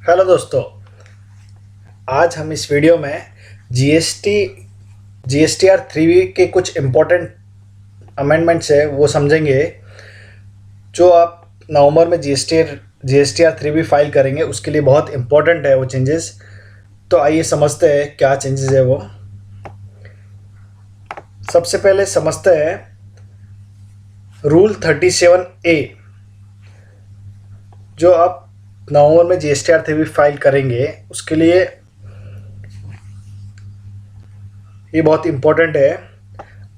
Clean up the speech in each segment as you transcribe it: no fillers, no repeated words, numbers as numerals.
Hello दोस्तों। आज हम इस वीडियो में जीएसटीआर 3 के कुछ इम्पोर्टेंट अमेंडमेंट्स है वो समझेंगे। जो आप नवंबर में जीएसटीआर 3 भी फाइल करेंगे उसके लिए बहुत इम्पोर्टेंट है वो चेंजेस। तो आइए समझते हैं क्या चेंजेस है वो। सबसे पहले समझते हैं रूल 37A। जो आप नवंबर में जीएसटीआर 3 फाइल करेंगे उसके लिए ये बहुत इम्पोर्टेंट है।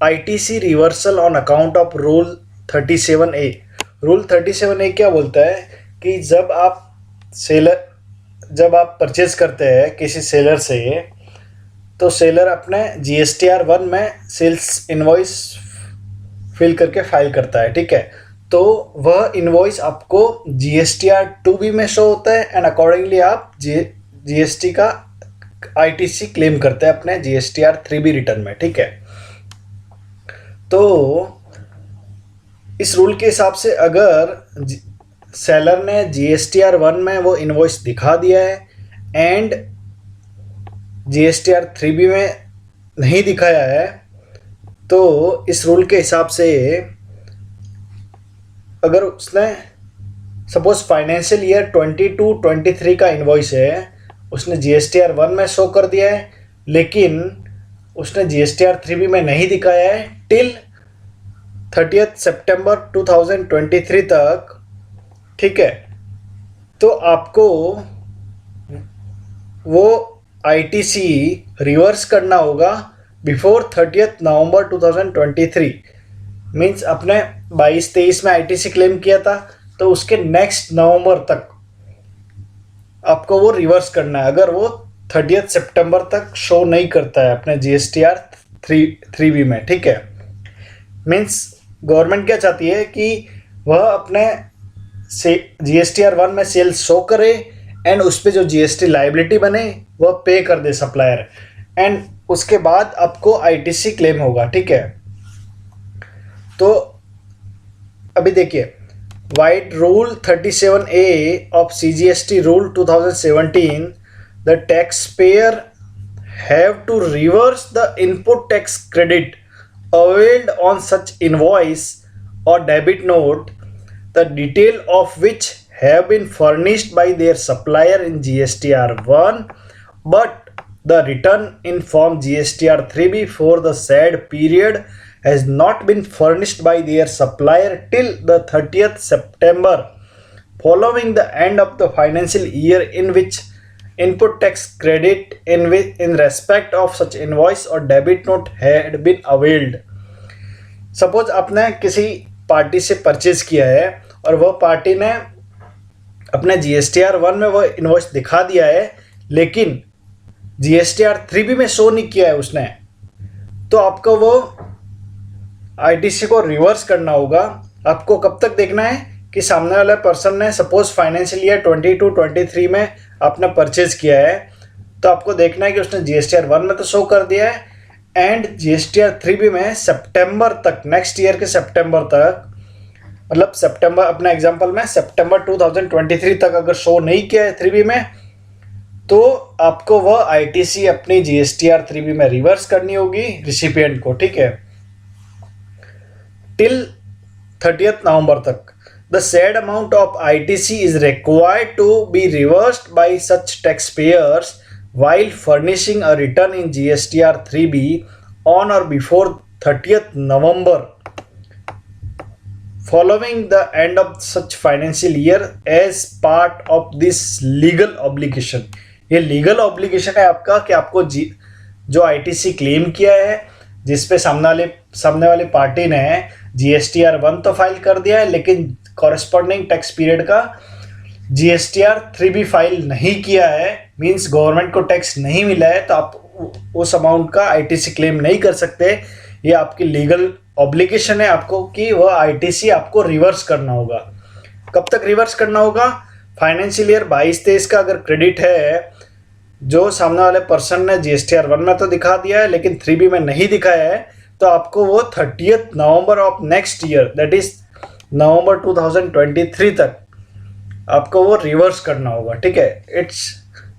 ITC reversal on account of rule 37A। Rule 37A क्या बोलता है कि जब आप परचेज करते हैं किसी सेलर से, तो सेलर अपने जीएसटीआर 1 में सेल्स इनवॉइस फिल करके फाइल करता है, ठीक है। तो वह इनवॉइस आपको जीएसटीआर 2B में शो होता है एंड अकॉर्डिंगली आप जीएसटी का आईटीसी क्लेम करते हैं अपने जीएसटीआर 3B रिटर्न में, ठीक है। तो इस रूल के हिसाब से अगर सेलर ने जीएसटीआर 1 में वो इनवॉइस दिखा दिया है एंड जीएसटीआर 3B में नहीं दिखाया है, तो इस रूल के हिसाब से अगर उसने सपोज फाइनेंशियल ईयर 22-23 का इनवॉइस है, उसने जीएसटीआर 1 में शो कर दिया है लेकिन उसने जीएसटीआर 3B में नहीं दिखाया है टिल 30 सितंबर 2023 तक, ठीक है। तो आपको वो आईटीसी रिवर्स करना होगा बिफोर 30 नवंबर 2023। मीन्स अपने 22-23 में आईटीसी क्लेम किया था तो उसके नेक्स्ट नवंबर तक आपको वो रिवर्स करना है अगर वो 30 सितंबर तक शो नहीं करता है अपने जीएसटीआर 3B में, ठीक है। मीन्स गवर्नमेंट क्या चाहती है कि वह अपने जीएसटीआर 1 में सेल्स शो करे एंड उस पर जो जीएसटी लाइबिलिटी बने वह पे कर दे सप्लायर, एंड उसके बाद आपको आईटीसी क्लेम होगा, ठीक है। तो अभी देखिए, wide rule 37A of CGST rule 2017, the taxpayer have to reverse the input tax credit availed on such invoice or debit note, the detail of which have been furnished by their supplier in GSTR 1, but the return in form GSTR 3B for the said period has not been furnished by their supplier till the 30th September following the end of the financial year in which input tax credit in respect of such invoice or debit note had been availed. Suppose आपने किसी party से purchase किया है और वह party ने अपने GSTR 1 में वह इनवॉइस दिखा दिया है लेकिन जीएसटीआर 3B में शो नहीं किया है उसने, तो आपको वो आईटीसी को रिवर्स करना होगा। आपको कब तक देखना है कि सामने वाले पर्सन ने सपोज फाइनेंशियल ईयर 22-23 में आपने परचेज किया है, तो आपको देखना है कि उसने जीएसटीआर 1 में तो शो कर दिया है एंड जीएसटीआर 3B में सितंबर तक, नेक्स्ट ईयर के सितंबर तक, मतलब सितंबर, अपने एग्जांपल में सितंबर 2023 तक अगर शो नहीं किया है 3B में, तो आपको वह आईटीसी अपनी जीएसटीआर 3B में रिवर्स करनी होगी रिसिपिएंट को, ठीक है, टिल 30th नवंबर तक। The said amount of ITC is required to be reversed by such taxpayers while furnishing a return in GSTR 3B on or before 30th November following the end of such financial year as part of this legal obligation। ये legal obligation है आपका कि आपको जो ITC claim किया है जिसपे सामने वाली पार्टी ने जीएसटीआर 1 तो फाइल कर दिया है लेकिन कॉरेस्पॉन्डिंग टैक्स पीरियड का जीएसटीआर 3B फाइल नहीं किया है, मींस गवर्नमेंट को टैक्स नहीं मिला है, तो आप उस अमाउंट का आईटीसी क्लेम नहीं कर सकते। ये आपकी लीगल ऑब्लिगेशन है आपको कि वह आईटीसी आपको रिवर्स करना होगा। कब तक रिवर्स करना होगा? फाइनेंशियल ईयर 22-23 का अगर क्रेडिट है जो सामने वाले पर्सन ने जीएसटीआर 1 में तो दिखा दिया है लेकिन 3B में नहीं दिखाया है, तो आपको वो 30th November of next year, that is November 2023 तक आपको वो रिवर्स करना होगा, ठीक है।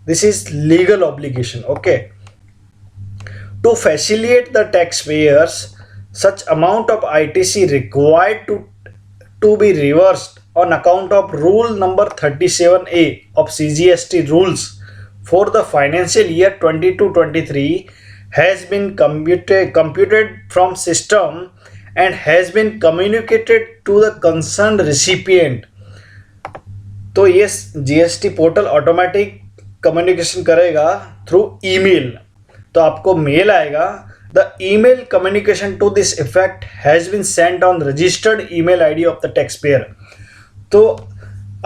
This is legal obligation, okay. To facilitate the tax payers such amount of ITC required to be reversed on account of rule number 37A of CGST rules for the financial year 22-23 has been computed from system and has been communicated to the concerned recipient। तो ये GST portal automatic communication करेगा through email. तो आपको mail आएगा, the email communication to this effect has been sent on registered email ID of the tax payer. तो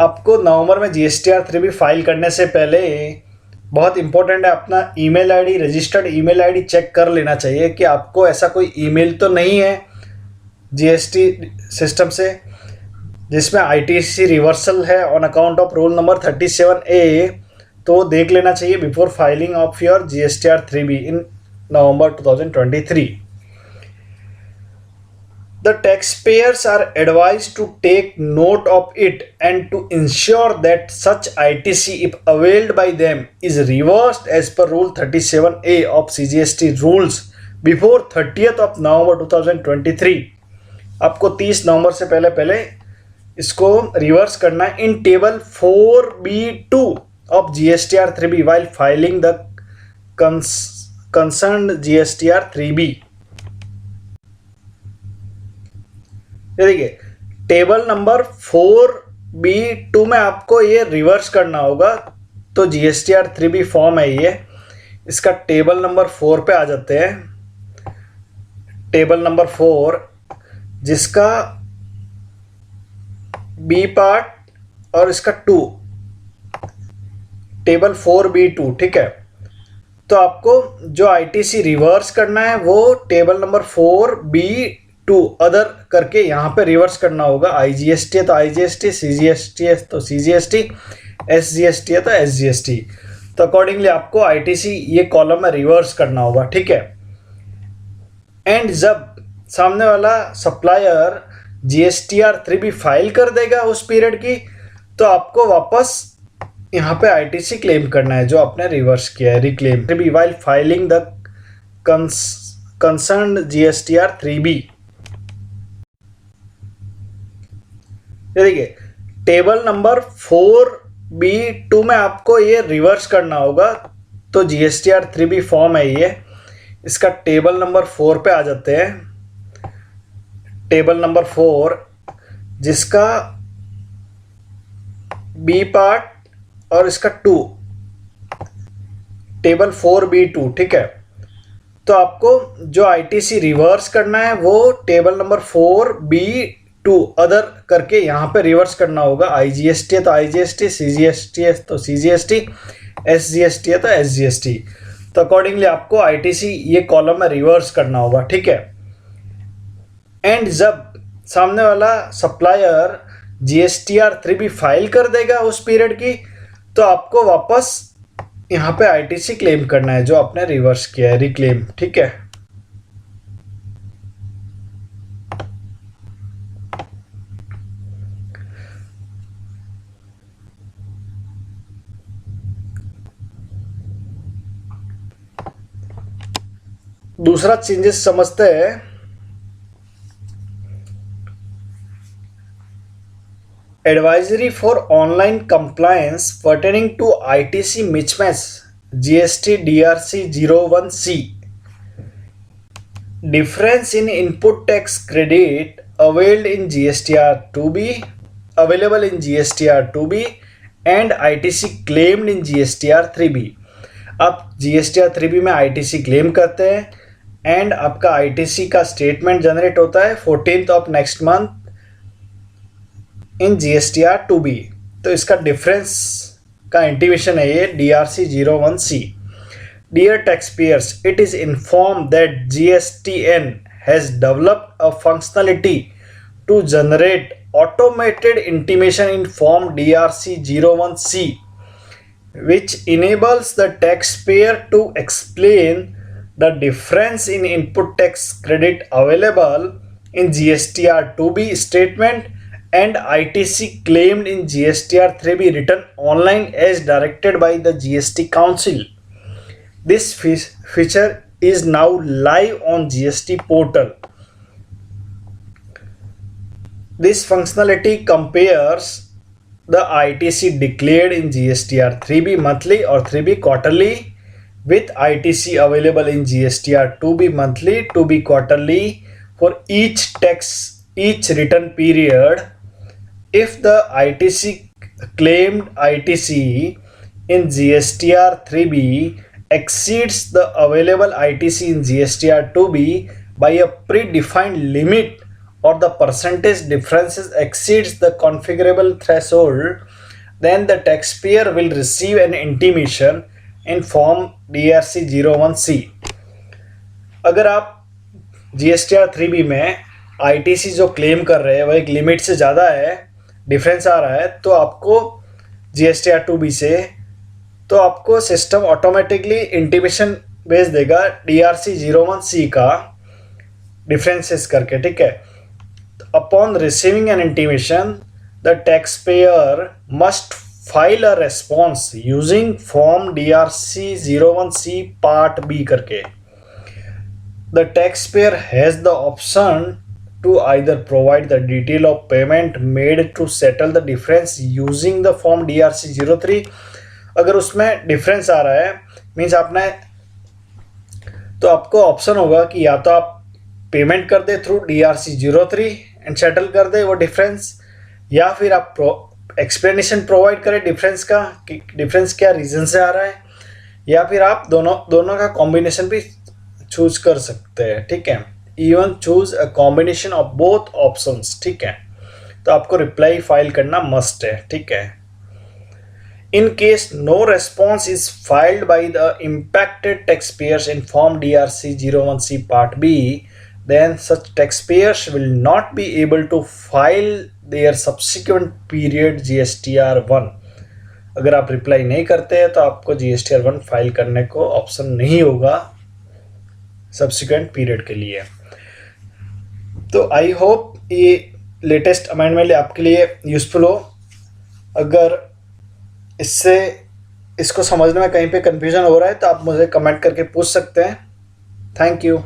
आपको नवंबर में GSTR 3B file करने से पहले बहुत इंपॉर्टेंट है, अपना email ID, registered email ID check कर लेना चाहिए कि आपको ऐसा कोई ईमेल तो नहीं है जीएसटी सिस्टम से जिसमें आईटीसी रिवर्सल है on account of rule number 37A। तो देख लेना चाहिए before filing of your GSTR 3B in November 2023। The taxpayers are advised to take note of it and to ensure that such ITC, if availed by them, is reversed as per Rule 37A of CGST rules before 30th of November 2023। आपको 30 नवंबर से पहले इसको reverse करना है इन table 4B2 of GSTR 3B while filing the concerned GSTR 3B। देखिए table number 4B2 में आपको ये रिवर्स करना होगा। तो GSTR 3B फॉर्म है ये, इसका टेबल नंबर 4 पे आ जाते हैं। टेबल नंबर 4 जिसका बी पार्ट और इसका 2, टेबल 4B2, ठीक है। तो आपको जो आईटीसी रिवर्स करना है वो टेबल नंबर 4B2 अदर करके यहाँ पे रिवर्स करना होगा। आईजीएसटी है तो आईजीएसटी, सीजीएसटी है तो सीजीएसटी, एसजीएसटी है तो एसजीएसटी। तो अकॉर्डिंगली आपको आईटीसी ये कॉलम में रिवर्स करना होगा, ठीक है। एंड जब सामने वाला सप्लायर जीएसटीआर 3B फाइल कर देगा उस पीरियड की, तो आपको वापस यहाँ पे आईटीसी क्लेम करना है जो आपने रिवर्स किया है, reclaim 3B while filing the concerned GSTR 3B। देखिए टेबल नंबर 4B2 में आपको ये रिवर्स करना होगा। तो जीएसटीआर 3B फॉर्म है ये, इसका टेबल नंबर 4 पे आ जाते हैं। टेबल नंबर 4 जिसका बी पार्ट और इसका 2, टेबल 4B2, ठीक है। तो आपको जो आईटीसी रिवर्स करना है वो टेबल नंबर 4B2 अदर करके यहाँ पे रिवर्स करना होगा। आईजीएसटी है तो आईजीएसटी, सीजीएसटी है तो सीजीएसटी, एसजीएसटी है तो एसजीएसटी। तो अकॉर्डिंगली आपको आईटीसी ये कॉलम में रिवर्स करना होगा, ठीक है। एंड जब सामने वाला सप्लायर जीएसटीआर 3B फाइल कर देगा उस पीरियड की, तो आपको वापस यहाँ पे आईटीसी क्लेम करना है जो आपने रिवर्स किया है, रिक्लेम, ठीक है। दूसरा चेंजेस समझते हैं। Advisory for online compliance pertaining to ITC mismatch GST DRC 01C। Difference in input tax credit available in GSTR 2B and ITC claimed in GSTR 3B। आप GSTR 3B में ITC claim करते हैं and आपका ITC का statement generate होता है 14th of next month in GSTR 2B। तो इसका डिफरेंस का इंटीमेशन है ये DRC 01C। Dear taxpayers, it is informed that GSTN has developed a functionality to generate automated intimation in form DRC 01C, which enables the taxpayer to explain the difference in input tax credit available in GSTR 2B statement and ITC claimed in GSTR 3 be written online as directed by the GST Council. This feature is now live on GST portal. This functionality compares the ITC declared in GSTR 3B monthly or 3B quarterly with ITC available in GSTR 2B monthly, 2B quarterly for each return period. If the claimed ITC in GSTR 3B exceeds the available ITC in GSTR 2B by a predefined limit, or the percentage differences exceeds the configurable threshold, then the taxpayer will receive an intimation in form DRC 01C. अगर आप GSTR 3B में ITC जो claim कर रहे हैं वह एक limit से ज़्यादा है, डिफरेंस आ रहा है, तो आपको GSTR 2B से तो आपको सिस्टम ऑटोमेटिकली इंटीमेशन भेज देगा DRC 01C का डिफरेंसेस करके, ठीक है. Upon receiving N intimation the taxpayer must file a response using form DRC 01C part B करके. The taxpayer has the option to either provide the detail of payment made to settle the difference using the form DRC 03. अगर उसमें difference आ रहा है means आपने तो आपको option होगा कि या तो आप पेमेंट कर दे थ्रू DRC 03 एंड सेटल कर दे वो डिफरेंस, या फिर आप एक्सप्लेनेशन प्रोवाइड करें डिफरेंस का कि डिफरेंस क्या रीज़न से आ रहा है, या फिर आप दोनों का कॉम्बिनेशन भी चूज कर सकते हैं, ठीक है. Even choose a combination of both options, ठीक है. तो आपको रिप्लाई फाइल करना मस्ट है, ठीक है. In case no response is filed by the impacted taxpayers in form DRC 01C part B, then such taxpayers will not be able to file their subsequent period GSTR 1. अगर आप reply नहीं करते हैं तो आपको GSTR 1 फाइल करने को option नहीं होगा सब्सिक्वेंट पीरियड के लिए. तो आई होप ये लेटेस्ट अमेंडमेंट आपके लिए यूज़फुल हो. अगर इसको समझने में कहीं पे कंफ्यूजन हो रहा है तो आप मुझे कमेंट करके पूछ सकते हैं. Thank you.